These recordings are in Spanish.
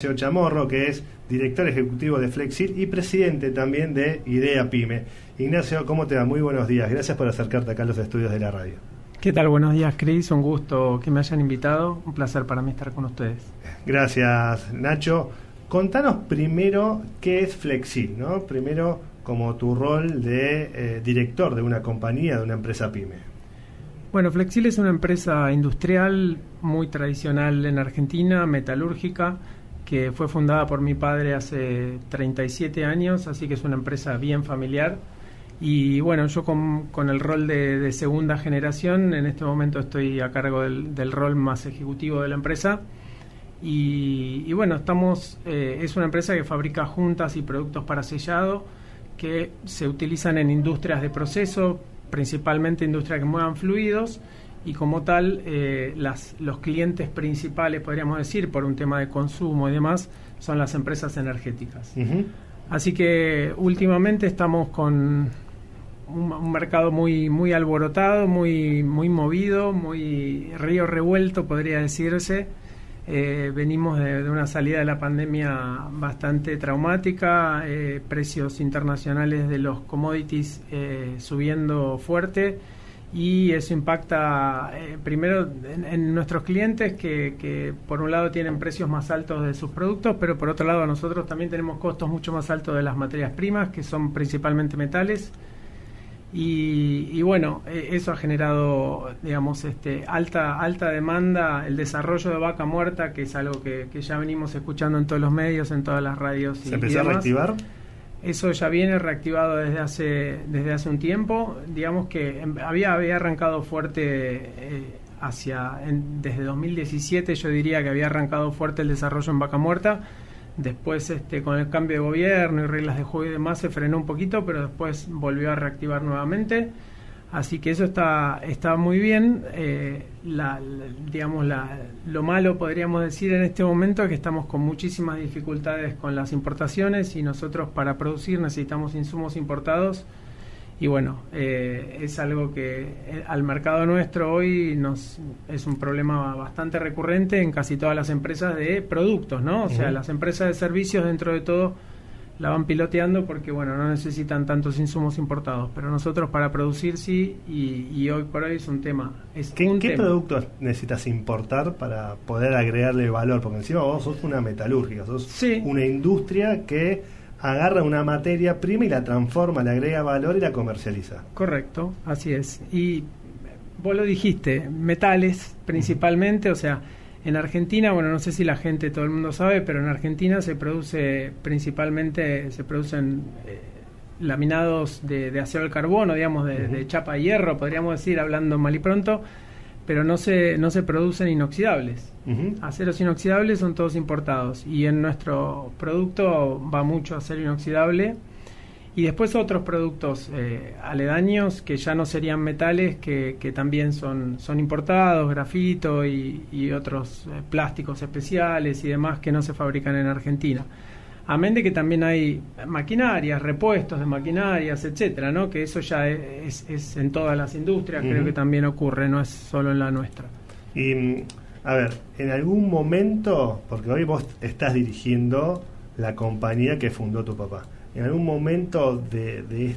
Ignacio Chamorro, que es director ejecutivo de Flexil y presidente también de Idea Pyme. Ignacio, ¿cómo te va? Muy buenos días. Gracias por acercarte acá a los estudios de la radio. ¿Qué tal? Buenos días, Cris. Un gusto que me hayan invitado. Un placer para mí estar con ustedes. Gracias, Nacho. Contanos primero qué es Flexil, ¿no? Primero, como tu rol de director de una compañía, de una empresa pyme. Bueno, Flexil es una empresa industrial muy tradicional en Argentina, metalúrgica, que fue fundada por mi padre hace 37 años, así que es una empresa bien familiar. Y bueno, yo con el rol de segunda generación, en este momento estoy a cargo del rol más ejecutivo de la empresa. Y bueno, es una empresa que fabrica juntas y productos para sellado que se utilizan en industrias de proceso, principalmente industrias que muevan fluidos, y como tal los clientes principales, podríamos decir, por un tema de consumo y demás, son las empresas energéticas. Uh-huh. Así que últimamente estamos con un mercado muy alborotado, muy movido, muy río revuelto, podría decirse. Venimos de una salida de la pandemia bastante traumática, precios internacionales de los commodities subiendo fuerte, y eso impacta primero en nuestros clientes que por un lado tienen precios más altos de sus productos, pero por otro lado nosotros también tenemos costos mucho más altos de las materias primas, que son principalmente metales. Y bueno, eso ha generado, digamos, alta demanda, el desarrollo de vaca muerta, que es algo que ya venimos escuchando en todos los medios, en todas las radios. ¿Se empezó a reactivar? Eso ya viene reactivado desde hace un tiempo. Digamos que había arrancado fuerte desde 2017, yo diría que había arrancado fuerte el desarrollo en vaca muerta. Después, con el cambio de gobierno y reglas de juego y demás, se frenó un poquito, pero después volvió a reactivar nuevamente. Así que eso está muy bien. Lo malo, podríamos decir, en este momento es que estamos con muchísimas dificultades con las importaciones, y nosotros para producir necesitamos insumos importados. Y bueno, es algo que al mercado nuestro hoy es un problema bastante recurrente en casi todas las empresas de productos, ¿no? O sea, las empresas de servicios, dentro de todo, la van piloteando porque, bueno, no necesitan tantos insumos importados, pero nosotros para producir sí, y hoy por hoy es un tema. ¿Qué productos necesitas importar para poder agregarle valor? Porque encima vos sos una metalúrgica, sos una industria que agarra una materia prima y la transforma, le agrega valor y la comercializa. Correcto, así es. Y vos lo dijiste, metales principalmente, o sea, en Argentina, bueno, no sé si la gente, todo el mundo sabe, pero en Argentina se producen laminados de acero al carbono, digamos, de chapa de hierro, podríamos decir, hablando mal y pronto, pero no se producen inoxidables. Uh-huh. Aceros inoxidables son todos importados, y en nuestro producto va mucho acero inoxidable, y después otros productos aledaños que ya no serían metales, que también son importados, grafito y otros plásticos especiales y demás que no se fabrican en Argentina. Amén de que también hay maquinarias, repuestos de maquinarias, etcétera, ¿no? Que eso ya es en todas las industrias. Uh-huh. Creo que también ocurre, no es solo en la nuestra. Y, a ver, en algún momento, porque hoy vos estás dirigiendo la compañía que fundó tu papá, en algún momento de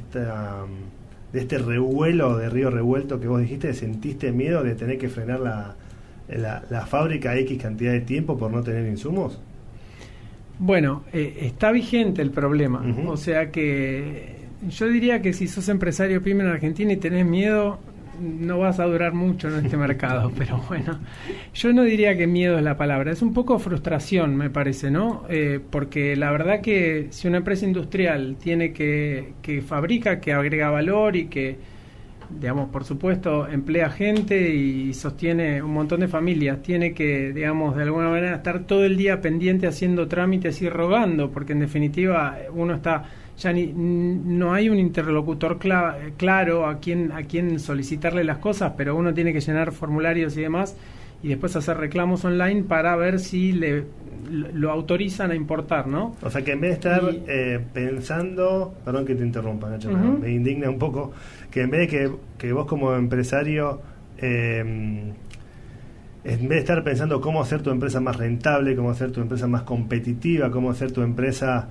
este revuelo, de río revuelto que vos dijiste, ¿sentiste miedo de tener que frenar la fábrica X cantidad de tiempo por no tener insumos? Bueno, está vigente el problema. Uh-huh. O sea que yo diría que si sos empresario pyme en Argentina y tenés miedo, no vas a durar mucho en este mercado. Pero bueno, yo no diría que miedo es la palabra, es un poco frustración, me parece, ¿no? Porque la verdad que si una empresa industrial tiene que fabrica, que agrega valor y que, digamos, por supuesto, emplea gente y sostiene un montón de familias, tiene que, digamos, de alguna manera estar todo el día pendiente haciendo trámites y rogando, porque en definitiva uno está, ya no hay un interlocutor claro a quien solicitarle las cosas, pero uno tiene que llenar formularios y demás, y después hacer reclamos online para ver si lo autorizan a importar, ¿no? O sea que en vez de estar pensando, perdón que te interrumpa, Nacho, uh-huh, me indigna un poco, que en vez de que vos como empresario en vez de estar pensando cómo hacer tu empresa más rentable, cómo hacer tu empresa más competitiva, cómo hacer tu empresa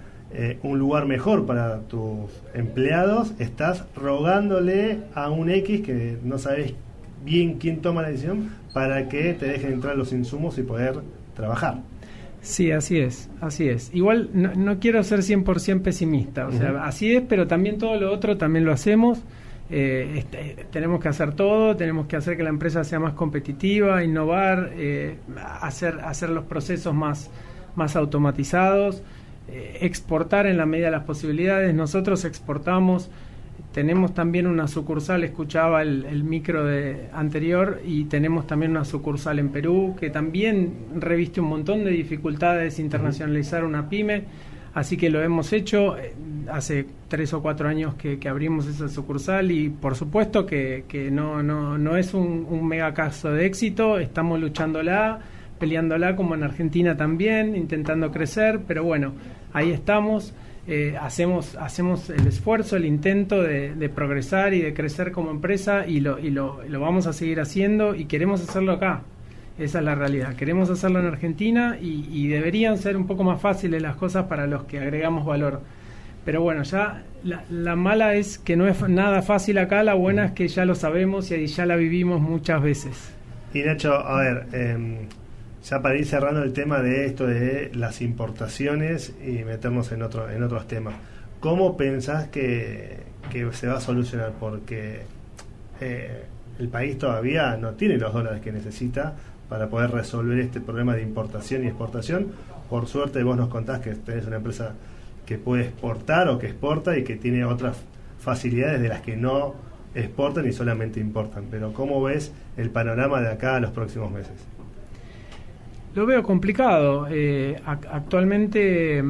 un lugar mejor para tus empleados, estás rogándole a un X que no sabes bien quién toma la decisión para que te dejen entrar los insumos y poder trabajar. Sí, así es. Igual no quiero ser 100% pesimista, o sea, así es, pero también todo lo otro también lo hacemos. Tenemos que hacer todo, tenemos que hacer que la empresa sea más competitiva, innovar, hacer los procesos más automatizados, exportar en la medida de las posibilidades. Nosotros exportamos, tenemos también una sucursal, escuchaba el micro anterior, y tenemos también una sucursal en Perú que también reviste un montón de dificultades internacionalizar una pyme, así que lo hemos hecho. Hace 3 o 4 años que abrimos esa sucursal, y por supuesto que no es un mega caso de éxito. Estamos luchándola, peleándola, como en Argentina también, intentando crecer, pero bueno, ahí estamos. Hacemos el esfuerzo, el intento de progresar y de crecer como empresa, y lo vamos a seguir haciendo, y queremos hacerlo acá. Esa es la realidad. Queremos hacerlo en Argentina, y deberían ser un poco más fáciles las cosas para los que agregamos valor. Pero bueno, ya la mala es que no es nada fácil acá, la buena es que ya lo sabemos y ya la vivimos muchas veces. Y Nacho, a ver, ya para ir cerrando el tema de esto de las importaciones y meternos en otros temas, ¿cómo pensás que se va a solucionar? Porque el país todavía no tiene los dólares que necesita para poder resolver este problema de importación y exportación. Por suerte vos nos contás que tenés una empresa que puede exportar o que exporta y que tiene otras facilidades de las que no exportan y solamente importan. Pero ¿cómo ves el panorama de acá a los próximos meses? Lo veo complicado. Actualmente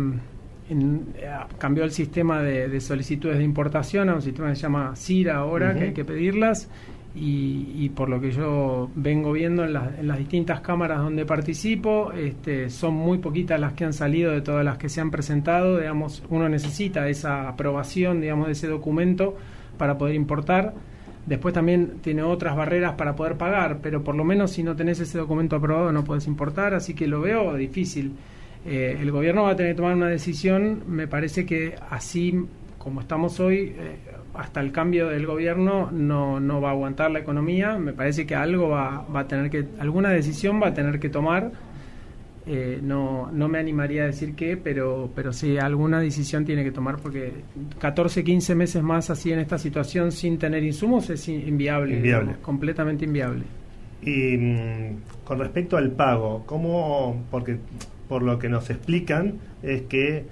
cambió el sistema de solicitudes de importación a un sistema que se llama CIRA ahora, que hay que pedirlas, y por lo que yo vengo viendo en las distintas cámaras donde participo, son muy poquitas las que han salido de todas las que se han presentado. Digamos, uno necesita esa aprobación, digamos, de ese documento para poder importar. Después también tiene otras barreras para poder pagar, pero por lo menos si no tenés ese documento aprobado no podés importar, así que lo veo difícil. El gobierno va a tener que tomar una decisión. Me parece que así como estamos hoy, hasta el cambio del gobierno no va a aguantar la economía. Me parece que algo va a tener que, alguna decisión va a tener que tomar. No me animaría a decir qué, pero sí, alguna decisión tiene que tomar, porque 14, 15 meses más así en esta situación sin tener insumos es inviable. Digamos, completamente inviable. Y con respecto al pago, ¿cómo? Porque por lo que nos explican es que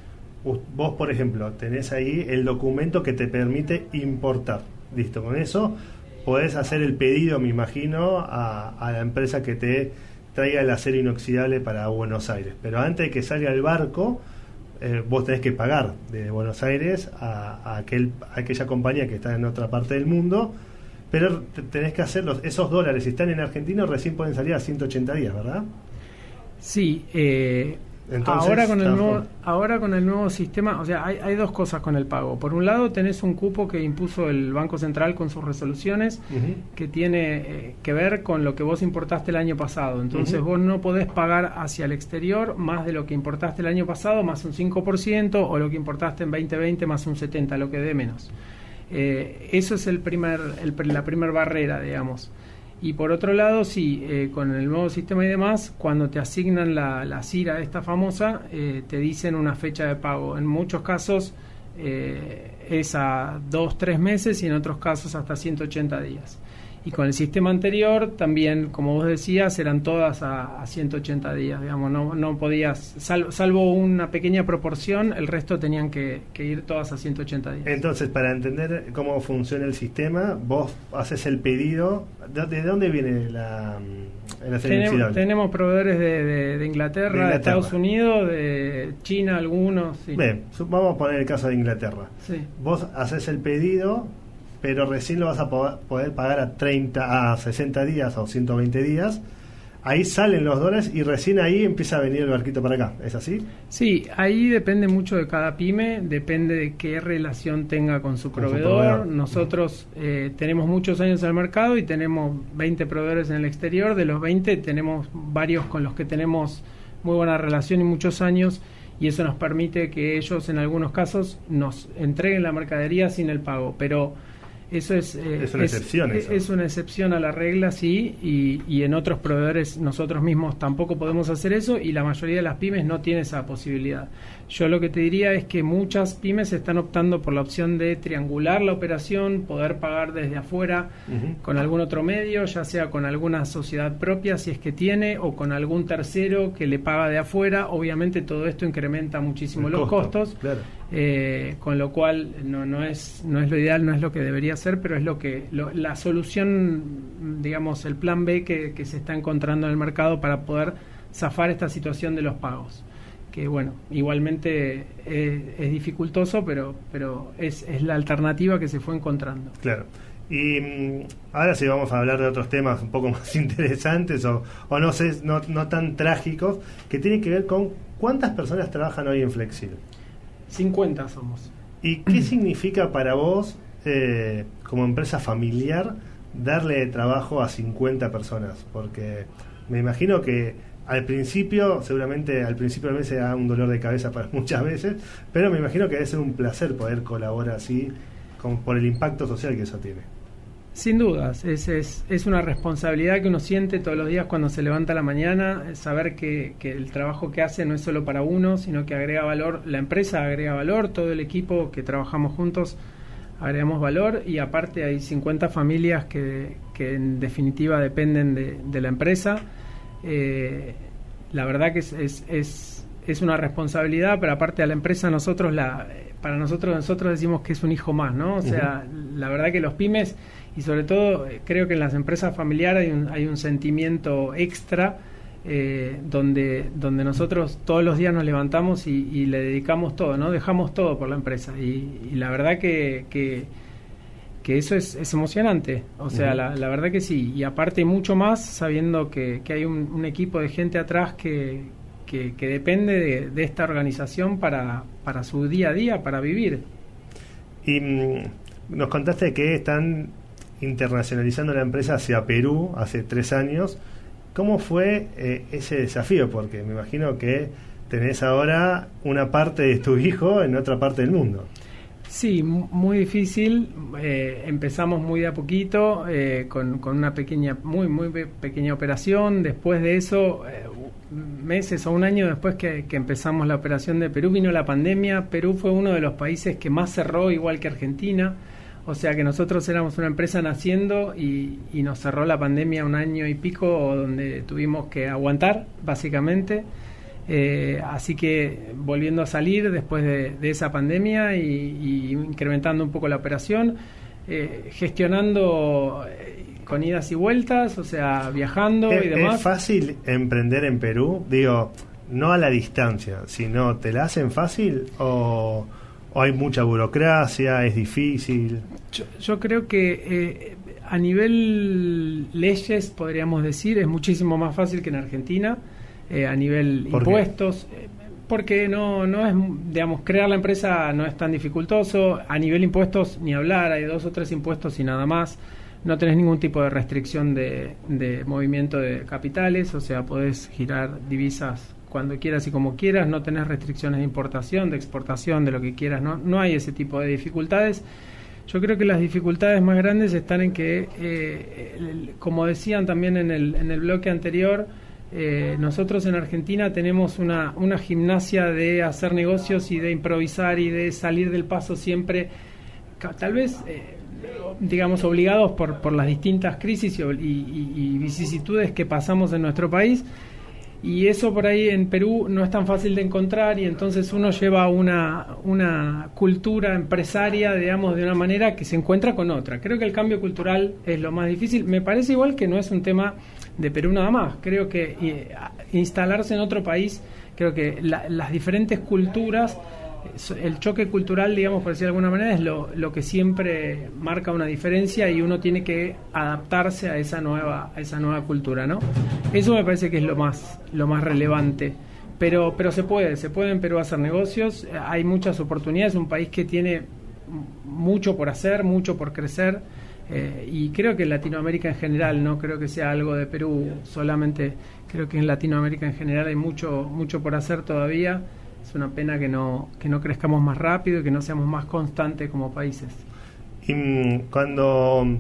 vos, por ejemplo, tenés ahí el documento que te permite importar. Listo, con eso podés hacer el pedido, me imagino, a la empresa que te traiga el acero inoxidable para Buenos Aires. Pero antes de que salga el barco, vos tenés que pagar de Buenos Aires a aquella compañía que está en otra parte del mundo, pero tenés que hacerlos. Esos dólares, si están en Argentina, recién pueden salir a 180 días, ¿verdad? Sí, entonces, ahora con el nuevo sistema, o sea, hay dos cosas con el pago. Por un lado, tenés un cupo que impuso el Banco Central con sus resoluciones, que tiene que ver con lo que vos importaste el año pasado. Entonces vos no podés pagar hacia el exterior más de lo que importaste el año pasado, más un 5%, o lo que importaste en 2020 más un 70%, lo que dé menos. Eso es la primer barrera, digamos. Y por otro lado, sí, con el nuevo sistema y demás, cuando te asignan la CIRA esta famosa, te dicen una fecha de pago. En muchos casos es a 2-3 meses, y en otros casos hasta 180 días. Y con el sistema anterior también, como vos decías, eran todas a 180 días, digamos, no podías, salvo una pequeña proporción, el resto tenían que ir todas a 180 días. Entonces, para entender cómo funciona el sistema, vos haces el pedido. ¿De dónde viene el acero inoxidable? Tenemos proveedores de Inglaterra, de Estados Unidos, de China, algunos. Sí. Bien, vamos a poner el caso de Inglaterra. Sí. Vos haces el pedido, pero recién lo vas a poder pagar a 60 días o 120 días ahí salen los dólares y recién ahí empieza a venir el barquito para acá, ¿es así? Sí, ahí depende mucho de cada pyme, depende de qué relación tenga con su proveedor. Nosotros tenemos muchos años en el mercado y tenemos 20 proveedores en el exterior. De los 20 tenemos varios con los que tenemos muy buena relación y muchos años, y eso nos permite que ellos en algunos casos nos entreguen la mercadería sin el pago, pero eso es una excepción. Es una excepción a la regla, sí, y en otros proveedores nosotros mismos tampoco podemos hacer eso, y la mayoría de las pymes no tiene esa posibilidad. Yo lo que te diría es que muchas pymes están optando por la opción de triangular la operación, poder pagar desde afuera con algún otro medio, ya sea con alguna sociedad propia si es que tiene, o con algún tercero que le paga de afuera. Obviamente todo esto incrementa muchísimo los costos, claro. Con lo cual no es lo ideal, no es lo que debería ser, pero es la solución, digamos, el plan B que se está encontrando en el mercado para poder zafar esta situación de los pagos, que bueno, igualmente es dificultoso, pero es la alternativa que se fue encontrando. Claro. Y ahora sí vamos a hablar de otros temas un poco más interesantes o no sé, no tan trágicos, que tienen que ver con cuántas personas trabajan hoy en Flexil. 50 somos. ¿Y qué significa para vos, como empresa familiar, darle trabajo a 50 personas? Porque me imagino que seguramente al principio del mes se da un dolor de cabeza para muchas veces, pero me imagino que debe ser un placer poder colaborar así, por el impacto social que eso tiene. Sin dudas, es una responsabilidad que uno siente todos los días cuando se levanta a la mañana, saber que el trabajo que hace no es solo para uno, sino que agrega valor, la empresa agrega valor, todo el equipo que trabajamos juntos agregamos valor, y aparte hay 50 familias que en definitiva dependen de la empresa. La verdad que es una responsabilidad, pero aparte a la empresa nosotros decimos que es un hijo más, ¿no? O sea, la verdad que los pymes, y sobre todo creo que en las empresas familiares hay un sentimiento extra, donde nosotros todos los días nos levantamos y le dedicamos todo, ¿no? Dejamos todo por la empresa, y la verdad que eso es emocionante, o sea, la verdad que sí, y aparte mucho más sabiendo que hay un equipo de gente atrás que depende de esta organización para su día a día, para vivir. Y nos contaste que están internacionalizando la empresa hacia Perú hace 3 años. ¿Cómo fue ese desafío? Porque me imagino que tenés ahora una parte de tu hijo en otra parte del mundo. Sí, muy difícil. Empezamos muy de a poquito, con una muy pequeña operación. Después de eso, meses o un año después que empezamos la operación de Perú, vino la pandemia. Perú fue uno de los países que más cerró, igual que Argentina. O sea que nosotros éramos una empresa naciendo y nos cerró la pandemia 1 año y pico, donde tuvimos que aguantar, básicamente. Así que volviendo a salir después de esa pandemia y incrementando un poco la operación, gestionando con idas y vueltas, o sea, viajando y demás. ¿Es fácil emprender en Perú? Digo, no a la distancia, sino ¿te la hacen fácil o hay mucha burocracia, es difícil? Yo creo que a nivel leyes, podríamos decir, es muchísimo más fácil que en Argentina. A nivel impuestos, porque no es, digamos, crear la empresa no es tan dificultoso. A nivel impuestos ni hablar, hay 2 o 3 impuestos y nada más. No tenés ningún tipo de restricción de movimiento de capitales, o sea, podés girar divisas cuando quieras y como quieras, no tenés restricciones de importación, de exportación, de lo que quieras, no hay ese tipo de dificultades. Yo creo que las dificultades más grandes están en que, como decían también en el bloque anterior, nosotros en Argentina tenemos una gimnasia de hacer negocios y de improvisar y de salir del paso siempre, tal vez digamos obligados por las distintas crisis y vicisitudes que pasamos en nuestro país, y eso por ahí en Perú no es tan fácil de encontrar, y entonces uno lleva una cultura empresaria, digamos, de una manera que se encuentra con otra. Creo que el cambio cultural es lo más difícil. Me parece igual que no es un tema de Perú nada más. Creo que instalarse en otro país, creo que las diferentes culturas el choque cultural, digamos, por decirlo de alguna manera, es lo que siempre marca una diferencia y uno tiene que adaptarse a esa nueva cultura, ¿no? Eso me parece que es lo más relevante. Pero se puede en Perú hacer negocios, hay muchas oportunidades, es un país que tiene mucho por hacer, mucho por crecer, y creo que en Latinoamérica en general, no creo que sea algo de Perú solamente, creo que en Latinoamérica en general hay mucho por hacer todavía. Es una pena que no crezcamos más rápido y que no seamos más constantes como países. Y cuando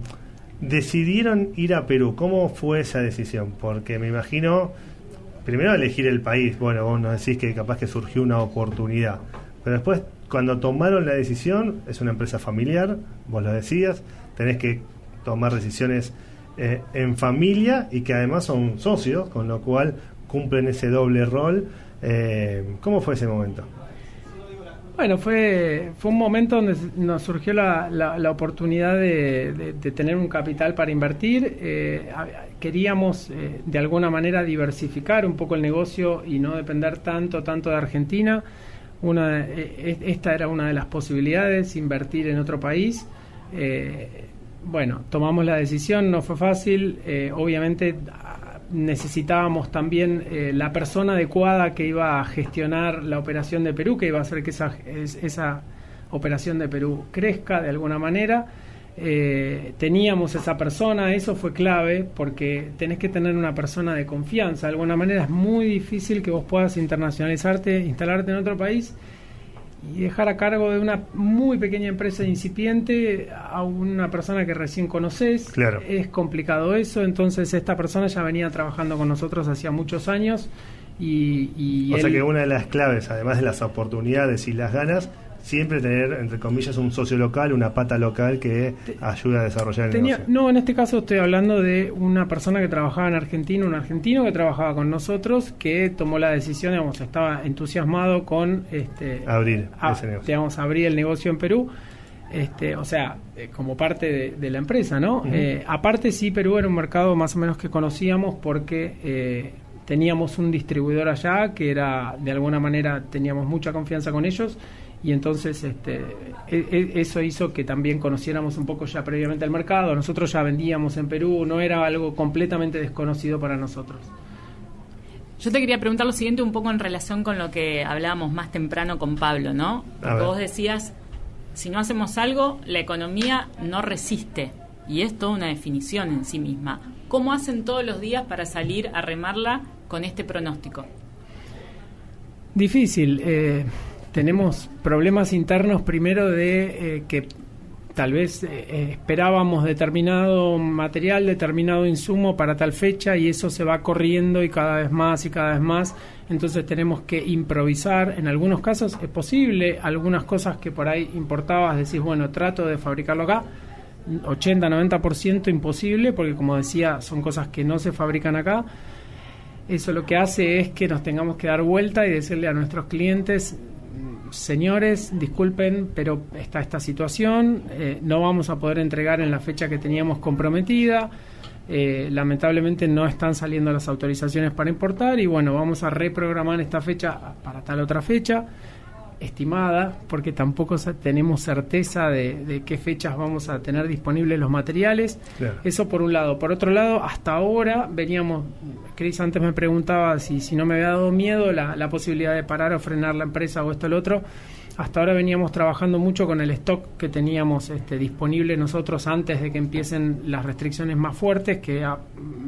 decidieron ir a Perú, ¿cómo fue esa decisión? Porque me imagino, primero elegir el país, bueno, vos nos decís que capaz que surgió una oportunidad, pero después cuando tomaron la decisión, es una empresa familiar, vos lo decías, tenés que tomar decisiones en familia y que además son socios, con lo cual cumplen ese doble rol. ¿Cómo fue ese momento? Bueno, fue un momento donde nos surgió la oportunidad de tener un capital para invertir. Queríamos de alguna manera diversificar un poco el negocio y no depender tanto de Argentina. Esta era una de las posibilidades, invertir en otro país. Bueno, tomamos la decisión, no fue fácil. Obviamente necesitábamos también la persona adecuada que iba a gestionar la operación de Perú, que iba a hacer que esa operación de Perú crezca de alguna manera. Teníamos esa persona, eso fue clave, porque tenés que tener una persona de confianza. De alguna manera es muy difícil que vos puedas internacionalizarte, instalarte en otro país y dejar a cargo de una muy pequeña empresa incipiente a una persona que recién conocés. Claro. Es complicado eso, entonces esta persona ya venía trabajando con nosotros hacía muchos años y o sea que una de las claves, además de las oportunidades y las ganas, siempre tener, entre comillas, un socio local, una pata local que ayude a desarrollar el negocio. No, en este caso estoy hablando de una persona que trabajaba en Argentina, un argentino que trabajaba con nosotros, que tomó la decisión, digamos, estaba entusiasmado con abrir ese negocio. Digamos, abrir el negocio en Perú. Como parte de la empresa, ¿no? Uh-huh. Aparte, sí, Perú era un mercado más o menos que conocíamos porque teníamos un distribuidor allá que era, de alguna manera, teníamos mucha confianza con ellos. Y entonces eso hizo que también conociéramos un poco ya previamente el mercado. Nosotros ya vendíamos en Perú, no era algo completamente desconocido para nosotros. Yo te quería preguntar lo siguiente un poco en relación con lo que hablábamos más temprano con Pablo, ¿no? Porque vos decías, si no hacemos algo, la economía no resiste. Y es toda una definición en sí misma. ¿Cómo hacen todos los días para salir a remarla con este pronóstico? Difícil. Tenemos problemas internos primero de que tal vez esperábamos determinado material, determinado insumo para tal fecha y eso se va corriendo y cada vez más. Entonces tenemos que improvisar. En algunos casos es posible, algunas cosas que por ahí importabas, decís, bueno, trato de fabricarlo acá. 80-90% imposible, porque como decía, son cosas que no se fabrican acá. Eso lo que hace es que nos tengamos que dar vuelta y decirle a nuestros clientes: señores, disculpen, pero está esta situación, no vamos a poder entregar en la fecha que teníamos comprometida, lamentablemente no están saliendo las autorizaciones para importar y bueno, vamos a reprogramar esta fecha para tal otra fecha estimada, porque tampoco tenemos certeza de qué fechas vamos a tener disponibles los materiales. Claro. Eso por un lado. Por otro lado, hasta ahora veníamos, Cris antes me preguntaba si no me había dado miedo la posibilidad de parar o frenar la empresa o esto o lo otro. Hasta ahora veníamos trabajando mucho con el stock que teníamos disponible nosotros antes de que empiecen las restricciones más fuertes, que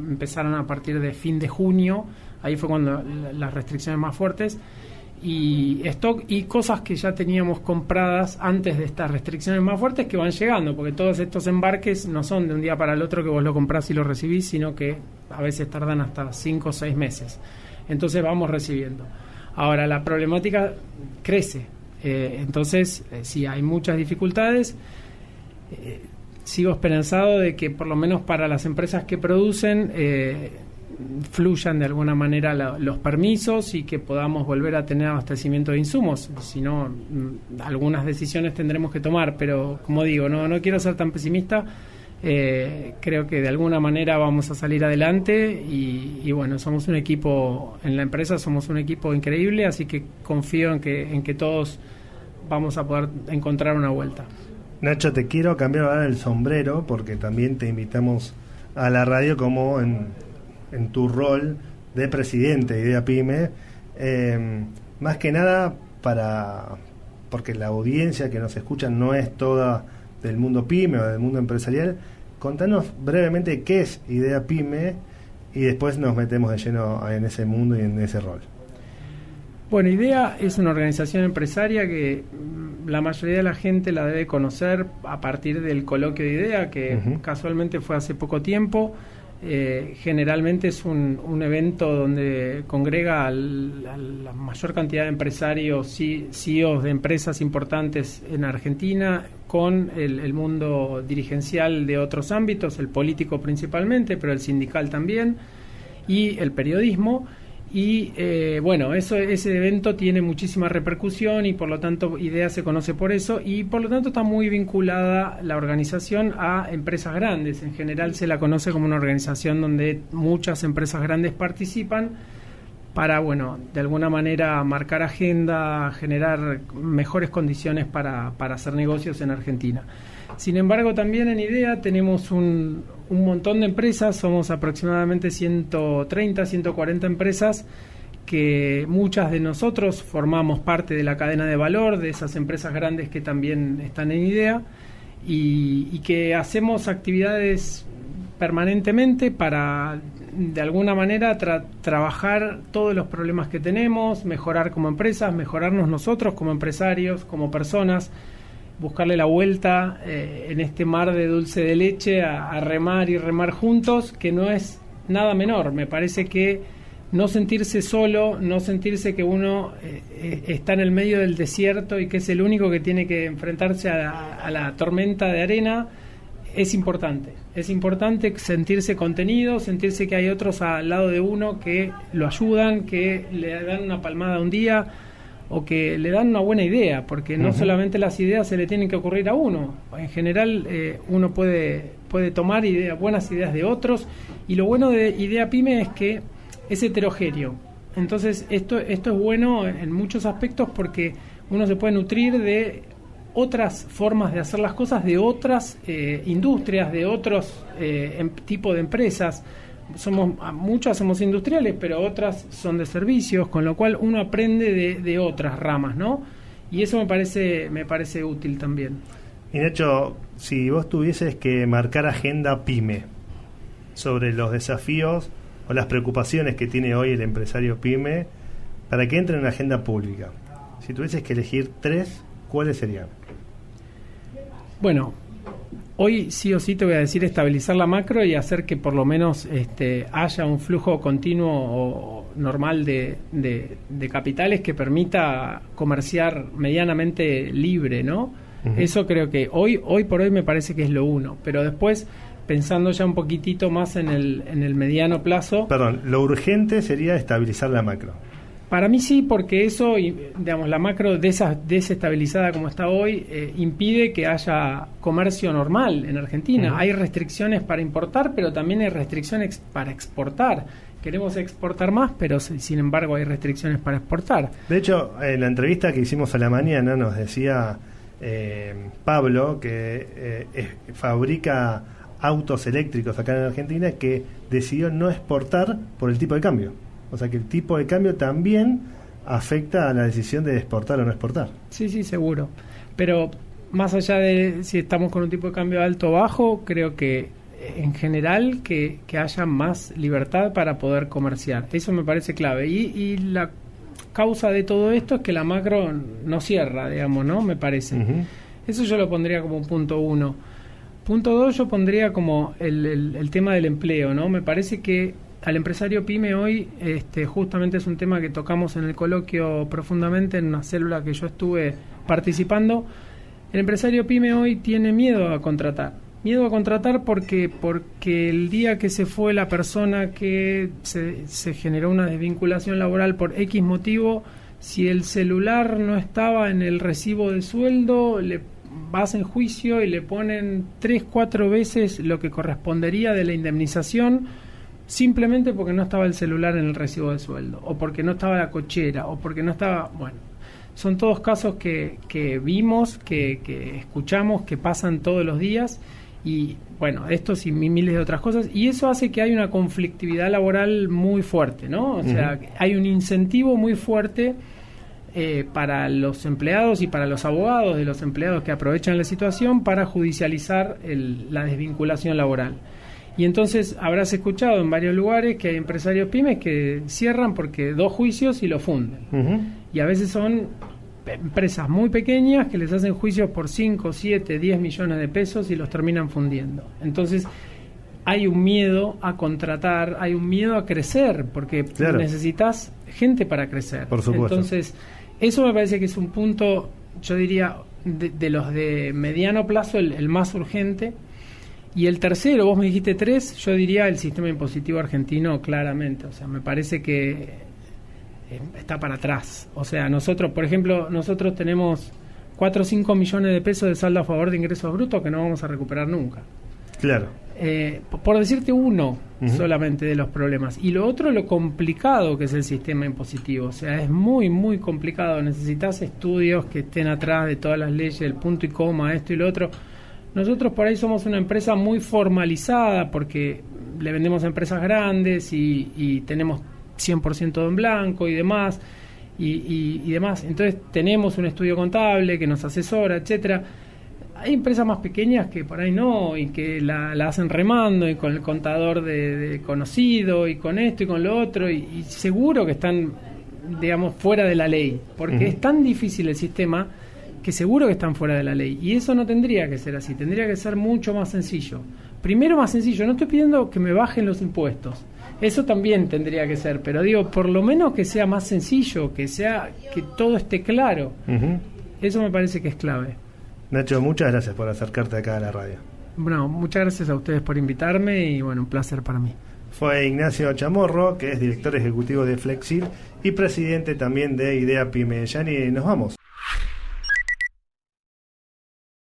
empezaron a partir de fin de junio. Ahí fue cuando las restricciones más fuertes. Y stock y cosas que ya teníamos compradas antes de estas restricciones más fuertes que van llegando, porque todos estos embarques no son de un día para el otro que vos lo comprás y lo recibís, sino que a veces tardan hasta 5 o 6 meses. Entonces vamos recibiendo. Ahora la problemática crece, entonces sí hay muchas dificultades. Sigo esperanzado de que por lo menos para las empresas que producen fluyan de alguna manera los permisos y que podamos volver a tener abastecimiento de insumos. Si no, algunas decisiones tendremos que tomar, pero como digo, no quiero ser tan pesimista. Creo que de alguna manera vamos a salir adelante y bueno, somos un equipo en la empresa, somos un equipo increíble, así que confío en que todos vamos a poder encontrar una vuelta. Nacho, te quiero cambiar ahora el sombrero porque también te invitamos a la radio como en tu rol de presidente de Idea Pyme, más que nada porque la audiencia que nos escucha no es toda del mundo pyme o del mundo empresarial. Contanos brevemente qué es Idea Pyme y después nos metemos de lleno en ese mundo y en ese rol. Bueno, IDEA es una organización empresaria que la mayoría de la gente la debe conocer a partir del coloquio de IDEA, que casualmente fue hace poco tiempo. Generalmente es un evento donde congrega a la mayor cantidad de empresarios, CEOs de empresas importantes en Argentina, con el mundo dirigencial de otros ámbitos, el político principalmente, pero el sindical también, y el periodismo. Y ese evento tiene muchísima repercusión y por lo tanto IDEA se conoce por eso, y por lo tanto está muy vinculada la organización a empresas grandes. En general se la conoce como una organización donde muchas empresas grandes participan para, de alguna manera marcar agenda, generar mejores condiciones para hacer negocios en Argentina. Sin embargo, también en IDEA tenemos un montón de empresas, somos aproximadamente 130, 140 empresas, que muchas de nosotros formamos parte de la cadena de valor de esas empresas grandes que también están en IDEA, y que hacemos actividades permanentemente para, de alguna manera, trabajar todos los problemas que tenemos, mejorar como empresas, mejorarnos nosotros como empresarios, como personas, buscarle la vuelta en este mar de dulce de leche a remar y remar juntos, que no es nada menor. Me parece que no sentirse solo, no sentirse que uno está en el medio del desierto y que es el único que tiene que enfrentarse a la tormenta de arena, es importante. Es importante sentirse contenido, sentirse que hay otros al lado de uno que lo ayudan, que le dan una palmada un día, o que le dan una buena idea, porque no solamente las ideas se le tienen que ocurrir a uno. En general, uno puede tomar buenas ideas de otros, y lo bueno de Idea Pyme es que es heterogéneo. Entonces, esto es bueno en muchos aspectos, porque uno se puede nutrir de otras formas de hacer las cosas, de otras industrias, de otros tipos de empresas. Muchas somos industriales, pero otras son de servicios, con lo cual uno aprende de otras ramas, ¿no? Y eso me parece útil también. Y Nacho, si vos tuvieses que marcar agenda pyme sobre los desafíos o las preocupaciones que tiene hoy el empresario pyme para que entre en una agenda pública, si tuvieses que elegir 3, ¿cuáles serían? Bueno, hoy sí o sí te voy a decir estabilizar la macro y hacer que por lo menos haya un flujo continuo o normal de capitales que permita comerciar medianamente libre, ¿no? Eso creo que hoy por hoy me parece que es lo uno, pero después, pensando ya un poquitito más en el mediano plazo... Perdón, lo urgente sería estabilizar la macro. Para mí sí, porque eso, digamos, la macro desestabilizada como está hoy, impide que haya comercio normal en Argentina. Hay restricciones para importar, pero también hay restricciones para exportar. Queremos exportar más, pero sin embargo hay restricciones para exportar. De hecho, en la entrevista que hicimos a la mañana nos decía Pablo, que fabrica autos eléctricos acá en Argentina, que decidió no exportar por el tipo de cambio. O sea que el tipo de cambio también afecta a la decisión de exportar o no exportar. Sí, seguro. Pero más allá de si estamos con un tipo de cambio alto o bajo, creo que en general que haya más libertad para poder comerciar. Eso me parece clave. Y la causa de todo esto es que la macro no cierra, digamos, ¿no? Me parece. Eso yo lo pondría como punto 1. Punto 2 yo pondría como el tema del empleo, ¿no? Me parece que al empresario pyme hoy, justamente es un tema que tocamos en el coloquio profundamente en una célula que yo estuve participando. El empresario pyme hoy tiene miedo a contratar. Miedo a contratar porque el día que se fue la persona, que se generó una desvinculación laboral por X motivo, si el celular no estaba en el recibo de sueldo, le vas en juicio y le ponen 3-4 veces lo que correspondería de la indemnización, simplemente porque no estaba el celular en el recibo de sueldo, o porque no estaba la cochera, o porque no estaba... Bueno, son todos casos que vimos, que escuchamos, que pasan todos los días, y bueno, estos y miles de otras cosas, y eso hace que hay una conflictividad laboral muy fuerte, ¿no? O sea, hay un incentivo muy fuerte para los empleados y para los abogados de los empleados que aprovechan la situación para judicializar la desvinculación laboral. Y entonces habrás escuchado en varios lugares que hay empresarios pymes que cierran porque 2 juicios y lo funden. Y a veces son empresas muy pequeñas que les hacen juicios por 5, 7, 10 millones de pesos y los terminan fundiendo. Entonces hay un miedo a contratar, hay un miedo a crecer, porque necesitas gente para crecer. Por supuesto. Entonces eso me parece que es un punto, yo diría, de los de mediano plazo, el más urgente. Y el tercero, vos me dijiste 3, yo diría el sistema impositivo argentino claramente. O sea, me parece que está para atrás. O sea, nosotros, por ejemplo, tenemos 4 o 5 millones de pesos de saldo a favor de ingresos brutos que no vamos a recuperar nunca. Claro. Por decirte uno solamente de los problemas. Y lo otro, lo complicado que es el sistema impositivo. O sea, es muy, muy complicado. Necesitas estudios que estén atrás de todas las leyes, el punto y coma, esto y lo otro. Nosotros por ahí somos una empresa muy formalizada porque le vendemos a empresas grandes y tenemos 100% en blanco y demás, y demás. Entonces tenemos un estudio contable que nos asesora, etcétera. Hay empresas más pequeñas que por ahí no, y que la hacen remando y con el contador de conocido y con esto y con lo otro, y seguro que están, digamos, fuera de la ley, porque es tan difícil el sistema que seguro que están fuera de la ley, y eso no tendría que ser así, tendría que ser mucho más sencillo. Primero, más sencillo, no estoy pidiendo que me bajen los impuestos, eso también tendría que ser, pero digo, por lo menos que sea más sencillo, que todo esté claro. Eso me parece que es clave. Nacho, muchas gracias por acercarte acá a la radio. Bueno, muchas gracias a ustedes por invitarme y bueno, un placer para mí. Fue Ignacio Chamorro, que es director ejecutivo de Flexil y presidente también de IDEA Pyme. Yani, nos vamos.